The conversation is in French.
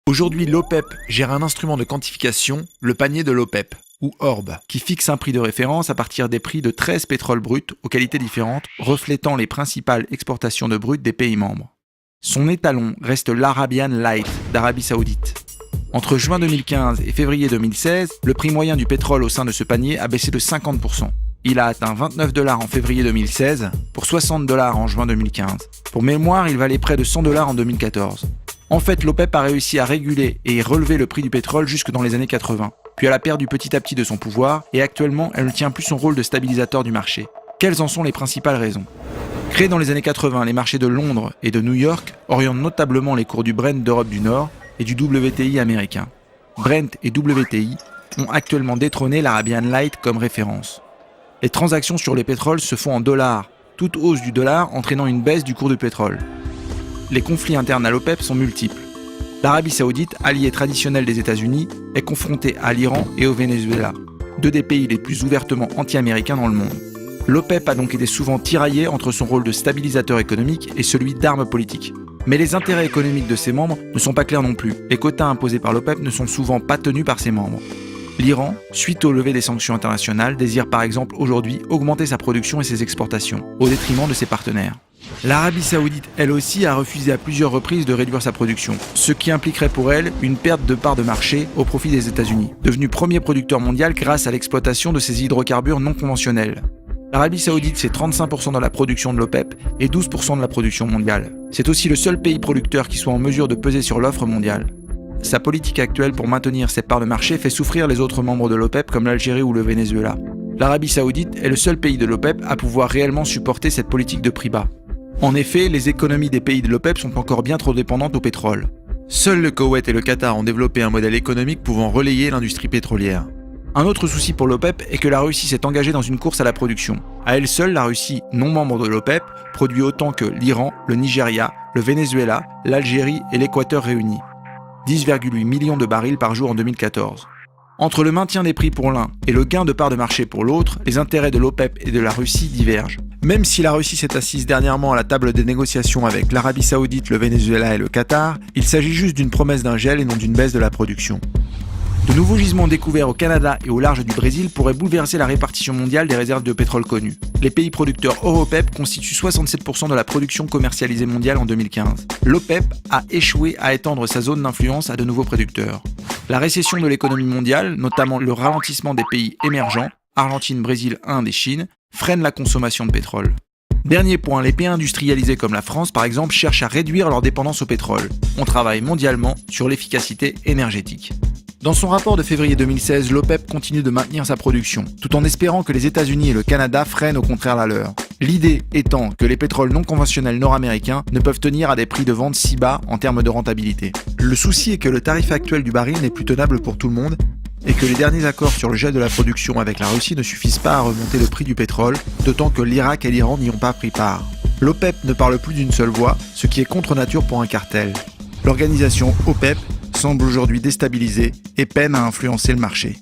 Aujourd'hui, l'OPEP gère un instrument de quantification, le panier de l'OPEP, ou ORB, qui fixe un prix de référence à partir des prix de 13 pétroles bruts aux qualités différentes, reflétant les principales exportations de brut des pays membres. Son étalon reste l'Arabian Light d'Arabie Saoudite. Entre juin 2015 et février 2016, le prix moyen du pétrole au sein de ce panier a baissé de 50%. Il a atteint 29 $ en février 2016 pour 60 $ en juin 2015. Pour mémoire, il valait près de 100 $ en 2014. En fait, l'OPEP a réussi à réguler et relever le prix du pétrole jusque dans les années 80. Puis elle a perdu petit à petit de son pouvoir et actuellement, elle ne tient plus son rôle de stabilisateur du marché. Quelles en sont les principales raisons ? Créés dans les années 80, les marchés de Londres et de New York orientent notablement les cours du Brent d'Europe du Nord et du WTI américain. Brent et WTI ont actuellement détrôné l'Arabian Light comme référence. Les transactions sur les pétroles se font en dollars, toute hausse du dollar entraînant une baisse du cours du pétrole. Les conflits internes à l'OPEP sont multiples. L'Arabie Saoudite, allié traditionnel des États-Unis, est confrontée à l'Iran et au Venezuela, deux des pays les plus ouvertement anti-américains dans le monde. L'OPEP a donc été souvent tiraillée entre son rôle de stabilisateur économique et celui d'arme politique. Mais les intérêts économiques de ses membres ne sont pas clairs non plus. Les quotas imposés par l'OPEP ne sont souvent pas tenus par ses membres. L'Iran, suite au lever des sanctions internationales, désire par exemple aujourd'hui augmenter sa production et ses exportations, au détriment de ses partenaires. L'Arabie Saoudite, elle aussi, a refusé à plusieurs reprises de réduire sa production, ce qui impliquerait pour elle une perte de part de marché au profit des États-Unis, devenu premier producteur mondial grâce à l'exploitation de ses hydrocarbures non conventionnels. L'Arabie Saoudite, c'est 35% de la production de l'OPEP et 12% de la production mondiale. C'est aussi le seul pays producteur qui soit en mesure de peser sur l'offre mondiale. Sa politique actuelle pour maintenir ses parts de marché fait souffrir les autres membres de l'OPEP comme l'Algérie ou le Venezuela. L'Arabie Saoudite est le seul pays de l'OPEP à pouvoir réellement supporter cette politique de prix bas. En effet, les économies des pays de l'OPEP sont encore bien trop dépendantes au pétrole. Seuls le Koweït et le Qatar ont développé un modèle économique pouvant relayer l'industrie pétrolière. Un autre souci pour l'OPEP est que la Russie s'est engagée dans une course à la production. À elle seule, la Russie, non membre de l'OPEP, produit autant que l'Iran, le Nigeria, le Venezuela, l'Algérie et l'Équateur réunis. 10,8 millions de barils par jour en 2014. Entre le maintien des prix pour l'un et le gain de part de marché pour l'autre, les intérêts de l'OPEP et de la Russie divergent. Même si la Russie s'est assise dernièrement à la table des négociations avec l'Arabie Saoudite, le Venezuela et le Qatar, il s'agit juste d'une promesse d'un gel et non d'une baisse de la production. De nouveaux gisements découverts au Canada et au large du Brésil pourraient bouleverser la répartition mondiale des réserves de pétrole connues. Les pays producteurs hors OPEP constituent 67% de la production commercialisée mondiale en 2015. L'OPEP a échoué à étendre sa zone d'influence à de nouveaux producteurs. La récession de l'économie mondiale, notamment le ralentissement des pays émergents, Argentine, Brésil, Inde et Chine, freine la consommation de pétrole. Dernier point, les pays industrialisés comme la France par exemple cherchent à réduire leur dépendance au pétrole. On travaille mondialement sur l'efficacité énergétique. Dans son rapport de février 2016, l'OPEP continue de maintenir sa production, tout en espérant que les États-Unis et le Canada freinent au contraire la leur. L'idée étant que les pétroles non conventionnels nord-américains ne peuvent tenir à des prix de vente si bas en termes de rentabilité. Le souci est que le tarif actuel du baril n'est plus tenable pour tout le monde et que les derniers accords sur le gel de la production avec la Russie ne suffisent pas à remonter le prix du pétrole, d'autant que l'Irak et l'Iran n'y ont pas pris part. L'OPEP ne parle plus d'une seule voix, ce qui est contre nature pour un cartel. L'organisation OPEP semble aujourd'hui déstabilisée et peine à influencer le marché.